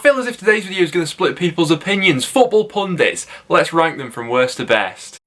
feel as if today's video is going to split people's opinions. Football pundits, let's rank them from worst to best.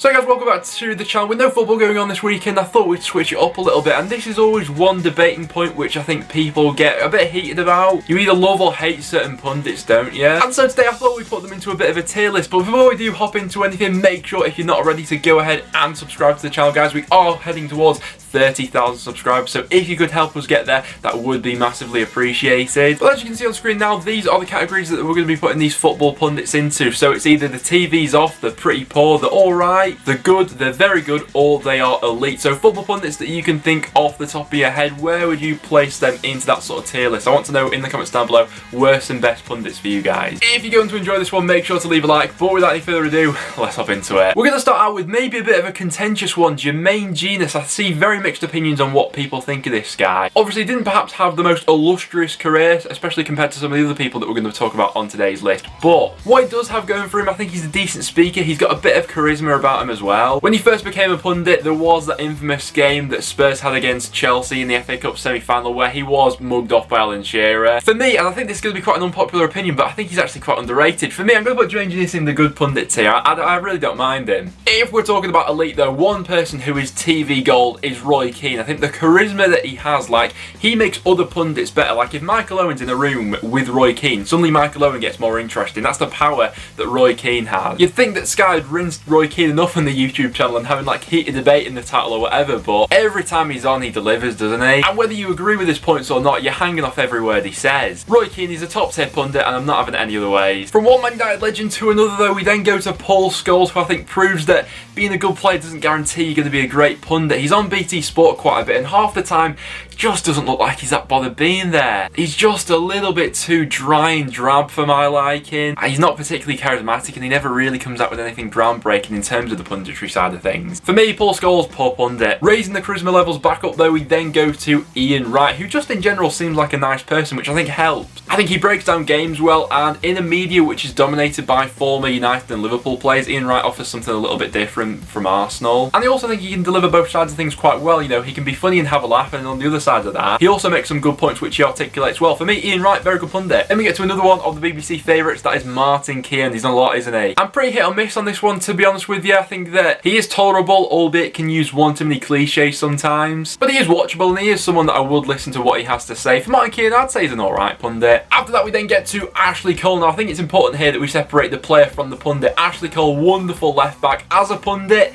So guys, welcome back to the channel. With no football going on this weekend, I thought we'd switch it up a little bit, and this is always one debating point which I think people get a bit heated about. You either love or hate certain pundits, don't you? And so today I thought we'd put them into a bit of a tier list, but before we do hop into anything, make sure if you're not already to go ahead and subscribe to the channel, guys. We are heading towards 30,000 subscribers, so if you could help us get there, that would be massively appreciated. But as you can see on screen now, these are the categories that we're going to be putting these football pundits into. So it's either the TV's off, they're pretty poor, they're alright, they're good, they're very good, or they are elite. So football pundits that you can think off the top of your head, where would you place them into that sort of tier list? I want to know in the comments down below, worst and best pundits for you guys. If you're going to enjoy this one, make sure to leave a like, but without any further ado, let's hop into it. We're going to start out with maybe a bit of a contentious one, Jermaine Genius. I see very mixed opinions on what people think of this guy. Obviously didn't perhaps have the most illustrious career, especially compared to some of the other people that we're going to talk about on today's list, but what he does have going for him, I think he's a decent speaker. He's got a bit of charisma about him as well. When he first became a pundit, there was that infamous game that Spurs had against Chelsea in the FA Cup semi-final where he was mugged off by Alan Shearer. For me, and I think this is going to be quite an unpopular opinion, but I think he's actually quite underrated. For me, I'm going to put Jermaine Genius in the good pundit tier. I really don't mind him. If we're talking about elite though, one person who is TV gold is Roy Keane. I think the charisma that he has, like, he makes other pundits better. Like, if Michael Owen's in a room with Roy Keane, suddenly Michael Owen gets more interesting. That's the power that Roy Keane has. You'd think that Sky had rinsed Roy Keane enough on the YouTube channel and having like heated debate in the title or whatever, but every time he's on, he delivers, doesn't he? And whether you agree with his points or not, you're hanging off every word he says. Roy Keane is a top tier pundit, and I'm not having it any other ways. From one Man United legend to another though, we then go to Paul Scholes, who I think proves that being a good player doesn't guarantee you're going to be a great pundit. He's on BT Sport quite a bit, and half the time just doesn't look like he's that bothered being there. He's just a little bit too dry and drab for my liking. He's not particularly charismatic, and he never really comes out with anything groundbreaking in terms of the punditry side of things. For me, Paul Scholes, poor pundit. Raising the charisma levels back up though, we then go to Ian Wright, who just in general seems like a nice person, which I think helps. I think he breaks down games well, and in a media which is dominated by former United and Liverpool players, Ian Wright offers something a little bit different from Arsenal. And I also think he can deliver both sides of things quite well. You know, he can be funny and have a laugh, and on the other side of that, he also makes some good points which he articulates well. For me, Ian Wright, very good pundit. Then we get to another one of the BBC favourites, that is Martin Keown. He's done a lot, isn't he? I'm pretty hit or miss on this one, to be honest with you. I think that he is tolerable, albeit can use one too many cliches sometimes. But he is watchable, and he is someone that I would listen to what he has to say. For Martin Keown, I'd say he's an alright pundit. After that, we then get to Ashley Cole. Now, I think it's important here that we separate the player from the pundit. Ashley Cole, wonderful left back. As a pundit,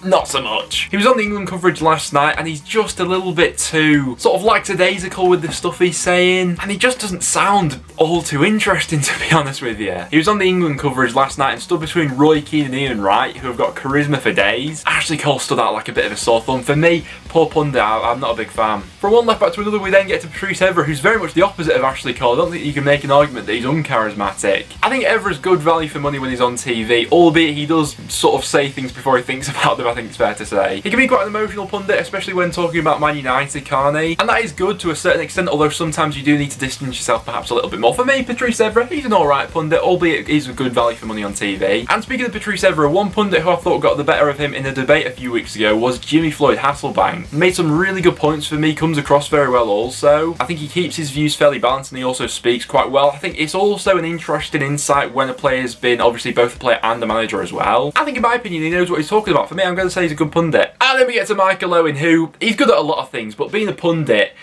not so much. He was on the England coverage last night, and he's just a little bit too sort of lackadaisical with the stuff he's saying, and he just doesn't sound all too interesting, to be honest with you. He was on the England coverage last night and stood between Roy Keane and Ian Wright, who have got charisma for days. Ashley Cole stood out like a bit of a sore thumb. For me, poor pundit, I'm not a big fan. From one left back to another, we then get to Patrice Evra, who's very much the opposite of Ashley Cole. I don't think you can make an argument that he's uncharismatic. I think Evra's good value for money when he's on TV, albeit he does sort of say things before he thinks about them, I think it's fair to say. He can be quite an emotional pundit, especially when talking about Man United, can't he? And that is good to a certain extent, although sometimes you do need to distance yourself perhaps a little bit more. For me, Patrice Evra, he's an alright pundit, albeit he's a good value for money on TV. And speaking of Patrice Evra, one pundit who I thought got the better of him in a debate a few weeks ago was Jimmy Floyd Hasselbank. Made some really good points for me, comes across very well also. I think he keeps his views fairly balanced, and he also speaks quite well. I think it's also an interesting insight when a player's been obviously both a player and a manager as well. I think in my opinion he knows what he's talking about. For me, I'm going to say he's a good pundit. And then we get to Michael Owen, who, he's good at a lot of things, but being a pundit,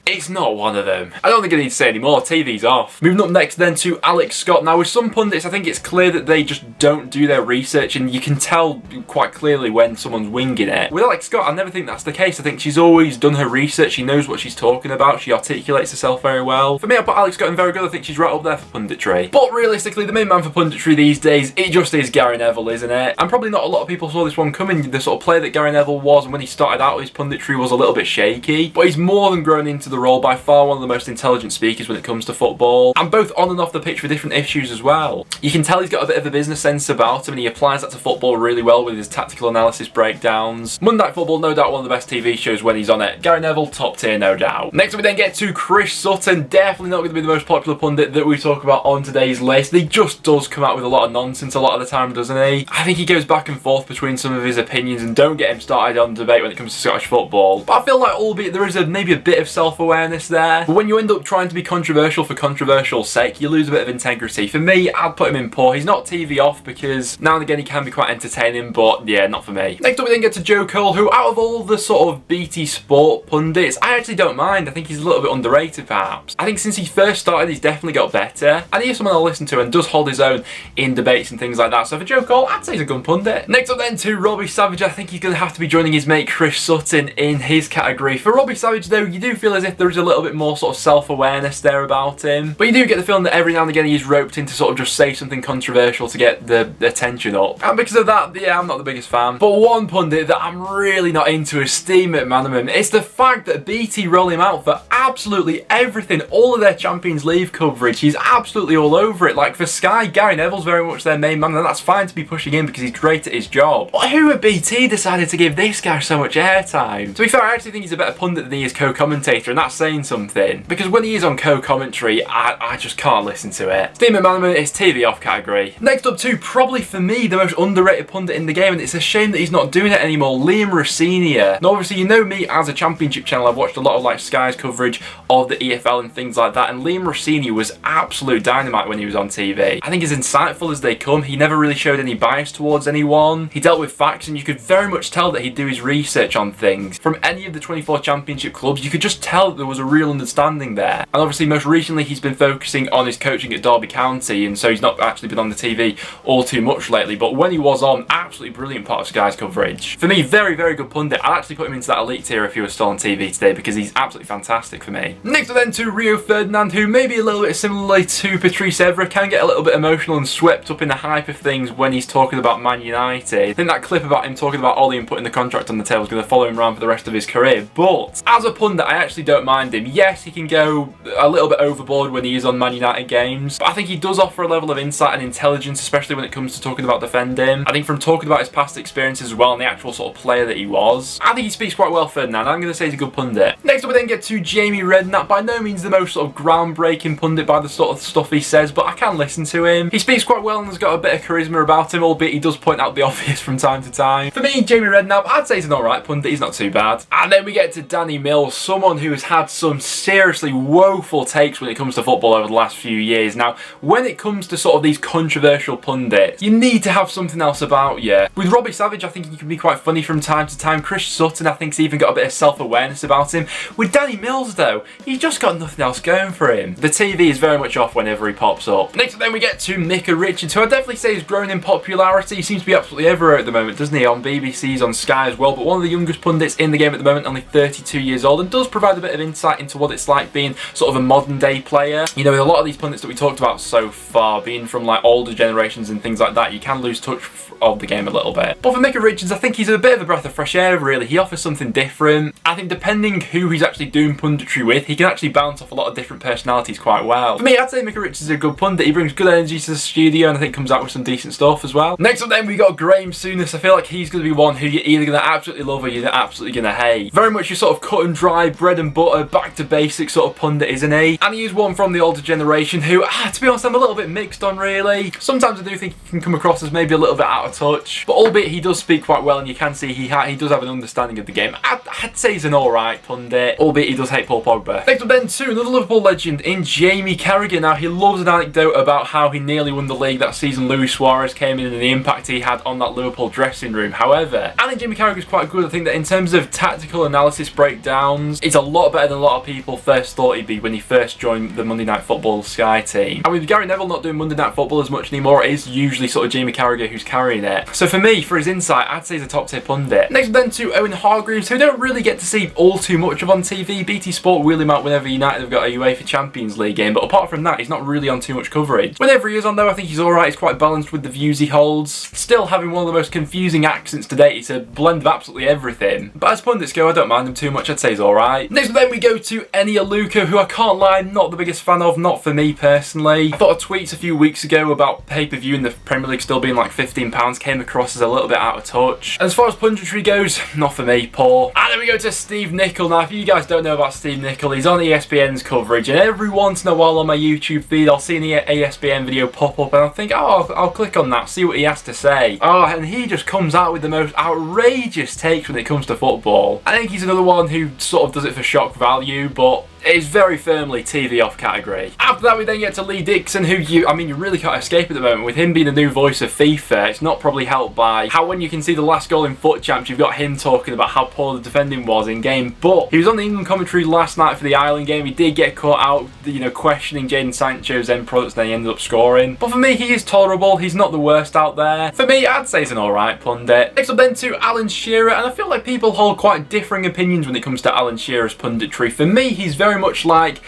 it's not one of them. I don't think I need to say any more. TV's off. Moving up next then to Alex Scott. Now with some pundits, I think it's clear that they just don't do their research, and you can tell quite clearly when someone's winging it. With Alex Scott, I never think that's the case. I think she's always done her research. She knows what she's talking about. She articulates herself very well. For me, I put Alex Scott in very good. I think she's right up there for punditry. But realistically, the main man for punditry these days, it just is Gary Neville, isn't it? And probably not a lot of people saw this one coming. The sort of player that Gary Neville was, and when he started out, his punditry was a little bit shaky. But he's more than grown into the role, by far one of the most intelligent speakers when it comes to football, and both on and off the pitch with different issues as well. You can tell he's got a bit of a business sense about him, and he applies that to football really well with his tactical analysis breakdowns. Monday Night Football, no doubt one of the best TV shows when he's on it. Gary Neville, top tier, no doubt. Next up we then get to Chris Sutton, definitely not going to be the most popular pundit that we talk about on today's list. He just does come out with a lot of nonsense a lot of the time, doesn't he? I think he goes back and forth between some of his opinions, and don't get him started on debate when it comes to Scottish football. But I feel like, albeit there is maybe a bit of self-awareness there, but when you end up trying to be controversial for controversial's sake, you lose a bit of integrity. For me, I'd put him in poor. He's not TV off because now and again he can be quite entertaining, but yeah, not for me. Next up we then get to Joe Cole, who out of all the sort of BT Sport pundits, I actually don't mind. I think he's a little bit underrated perhaps. I think since he first started he's definitely got better, and he is someone I'll listen to and does hold his own in debates and things like that. So for Joe Cole, I'd say he's a good pundit. Next up then to Robbie Savage. I think he's going to have to be joining his mate Chris Sutton in his category. For Robbie Savage though, you do feel as if there is a little bit more sort of self-awareness there about him, but you do get the feeling that every now and again he's roped in to sort of just say something controversial to get the attention up, and because of that, yeah, I'm not the biggest fan. But one pundit that I'm really not into is Steve McManaman. It's the fact that BT roll him out for absolutely everything, all of their Champions League coverage. He's absolutely all over it. Like for Sky, Gary Neville's very much their main man, and that's fine to be pushing him because he's great at his job. But who at BT decided to give this guy so much airtime? To be fair, I actually think he's a better pundit than he is co-commentator, and that's saying something, because when he is on co-commentary, I just can't listen to it. Steve McManaman is TV off category. Next up to probably for me the most underrated pundit in the game, and it's a shame that he's not doing it anymore, Liam Rossini. Now obviously you know me as a Championship channel, I've watched a lot of like Sky's coverage of the EFL and things like that, and Liam Rossini was absolute dynamite when he was on TV. I think as insightful as they come, he never really showed any bias towards anyone. He dealt with facts, and you could very much tell that he'd do his research on things. From any of the 24 Championship clubs, you could just tell that there was a real understanding there. And obviously most recently he's been focusing on his coaching at Derby County, and so he's not actually been on the TV all too much lately, but when he was on, absolutely brilliant part of Sky's coverage. For me, very, very good pundit. I'd actually put him into that elite tier if he was still on TV today, because he's absolutely fantastic for me. Next up then to Rio Ferdinand, who maybe a little bit similarly to Patrice Evra can get a little bit emotional and swept up in the hype of things when he's talking about Man United. I think that clip about him talking about Ollie and putting the contract on the table is going to follow him around for the rest of his career, but as a pundit I actually don't mind him. Yes, he can go a little bit overboard when he is on Man United games, but I think he does offer a level of insight and intelligence, especially when it comes to talking about defending. I think from talking about his past experiences as well and the actual sort of player that he was, I think he speaks quite well, Ferdinand. I'm going to say he's a good pundit. Next up we then get to Jamie Redknapp, by no means the most sort of groundbreaking pundit by the sort of stuff he says, but I can listen to him. He speaks quite well and has got a bit of charisma about him, albeit he does point out the obvious from time to time. For me, Jamie Redknapp, I'd say he's an alright pundit, he's not too bad. And then we get to Danny Mills, someone who has had some seriously woeful takes when it comes to football over the last few years. Now, when it comes to sort of these controversial pundits, you need to have something else about you. With Robbie Savage, I think he can be quite funny from time to time. Chris Sutton, I think, he's even got a bit of self-awareness about him. With Danny Mills, though, he's just got nothing else going for him. The TV is very much off whenever he pops up. Next up then we get to Micah Richards, who I definitely say has grown in popularity. He seems to be absolutely everywhere at the moment, doesn't he? On BBC's, on Sky as well, but one of the youngest pundits in the game at the moment, only 32 years old, and does provide a bit of insight into what it's like being sort of a modern day player. You know, with a lot of these pundits that we talked about so far, being from like older generations and things like that, you can lose touch of the game a little bit. But for Micah Richards, I think he's a bit of a breath of fresh air, really. He offers something different. I think depending who he's actually doing punditry with, he can actually bounce off a lot of different personalities quite well. For me, I'd say Micah Richards is a good pundit. He brings good energy to the studio and I think comes out with some decent stuff as well. Next up then, we got Graham Souness. I feel like he's going to be one who you're either going to absolutely love or you're absolutely going to hate. Very much your sort of cut and dry, bread and butter, back to basics sort of pundit, isn't he? And he is one from the older generation who, to be honest, I'm a little bit mixed on, really. Sometimes I do think he can come across as maybe a little bit out of touch, but albeit he does speak quite well and you can see he does have an understanding of the game. I'd say he's an alright pundit, albeit he does hate Paul Pogba. Next up then to another Liverpool legend in Jamie Carragher. Now, he loves an anecdote about how he nearly won the league that season Luis Suarez came in and the impact he had on that Liverpool dressing room. However, I think Jamie Carragher's quite good. I think that in terms of tactical analysis breakdowns, it's a lot better than a lot of people first thought he'd be when he first joined the Monday Night Football Sky team. And with Gary Neville not doing Monday Night Football as much anymore, it is usually sort of Jamie Carragher who's carrying it. So for me, for his insight, I'd say he's a top tier pundit. Next then to Owen Hargreaves, who don't really get to see all too much of on TV. BT Sport wheel him out whenever United have got a UEFA Champions League game, but apart from that, he's not really on too much coverage. Whenever he is on though, I think he's alright. He's quite balanced with the views he holds. Still having one of the most confusing accents to date. It's a blend of absolutely everything. But as pundits go, I don't mind him too much. I'd say he's alright. Next then we go to Eni Aluko, who I can't lie, I'm not the biggest fan of, not for me personally. I thought a tweet a few weeks ago about pay-per-view in the Premier League still being like £15 came across as a little bit out of touch. As far as punditry goes, not for me, poor. And then we go to Steve Nicol. Now, if you guys don't know about Steve Nicol, he's on ESPN's coverage, and every once in a while on my YouTube feed, I'll see an ESPN video pop up, and I'll think, oh, I'll click on that, see what he has to say. Oh, and he just comes out with the most outrageous takes when it comes to football. I think he's another one who sort of does it for shock value, but is very firmly TV off category. After that, we then get to Lee Dixon, who you really can't escape at the moment. With him being the new voice of FIFA, it's not probably helped by how when you can see the last goal in Foot Champs, you've got him talking about how poor the defending was in game. But he was on the England commentary last night for the Ireland game. He did get caught out, questioning Jadon Sancho's end products, and then he ended up scoring. But for me, he is tolerable. He's not the worst out there. For me, I'd say he's an alright pundit. Next up then to Alan Shearer, and I feel like people hold quite differing opinions when it comes to Alan Shearer's punditry. For me, he's very much like,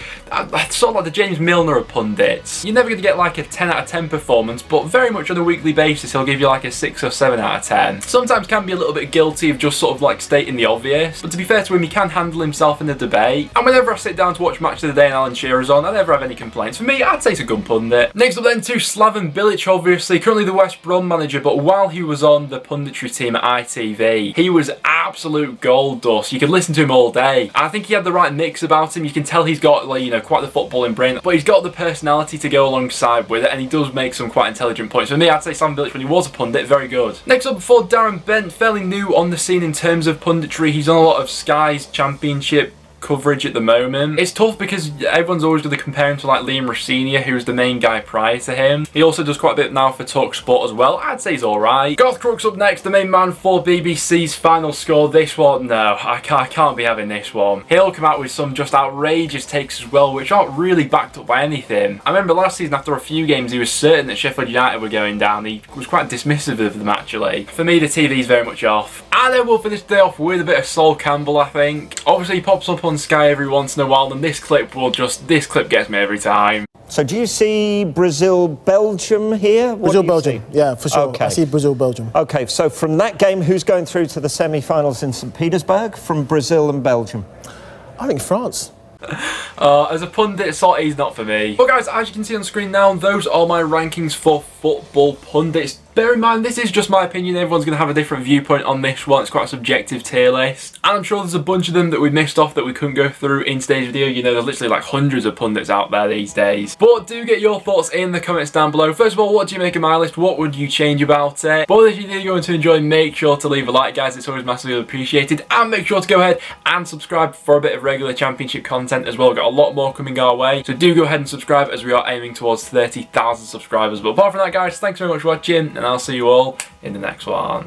sort of like the James Milner of pundits. You're never going to get like a 10 out of 10 performance, but very much on a weekly basis he'll give you like a 6 or 7 out of 10. Sometimes can be a little bit guilty of just sort of like stating the obvious, but to be fair to him, he can handle himself in the debate. And whenever I sit down to watch Match of the Day and Alan Shearer's on, I never have any complaints. For me, I'd say he's a good pundit. Next up then to Slaven Bilic, obviously, currently the West Brom manager, but while he was on the punditry team at ITV, he was absolute gold dust. You could listen to him all day. And I think he had the right mix about him. You can tell he's got, like, quite the footballing brain, but he's got the personality to go alongside with it, and he does make some quite intelligent points. For me, I'd say Slaven Bilic, when he was a pundit, very good. Next up, before Darren Bent, fairly new on the scene in terms of punditry. He's on a lot of Sky's Championship coverage at the moment. It's tough because everyone's always going to compare him to like Liam Rossini, who's the main guy prior to him. He also does quite a bit now for TalkSport as well. I'd say he's alright. Garth Crooks up next, the main man for BBC's Final Score. This one, no, I can't be having this one. He'll come out with some just outrageous takes as well, which aren't really backed up by anything. I remember last season, after a few games, he was certain that Sheffield United were going down. He was quite dismissive of them, actually. For me, the TV's very much off. And then we'll finish the day off with a bit of Sol Campbell, I think. Obviously, he pops up on Sky every once in a while, and this clip gets me every time. So do you see Brazil-Belgium here? Brazil-Belgium, yeah, for sure. Okay. I see Brazil-Belgium. Okay, so from that game, who's going through to the semi-finals in St. Petersburg from Brazil and Belgium? I think France. As a pundit, he's not for me. But guys, as you can see on screen now, those are my rankings for football pundits. Bear in mind, this is just my opinion. Everyone's going to have a different viewpoint on this one. It's quite a subjective tier list. And I'm sure there's a bunch of them that we missed off that we couldn't go through in today's video. There's literally like hundreds of pundits out there these days. But do get your thoughts in the comments down below. First of all, what do you make of my list? What would you change about it? But if you did go to enjoy, make sure to leave a like, guys. It's always massively appreciated. And make sure to go ahead and subscribe for a bit of regular Championship content as well. We've got a lot more coming our way. So do go ahead and subscribe, as we are aiming towards 30,000 subscribers. But apart from that, guys, thanks very much for watching, and I'll see you all in the next one.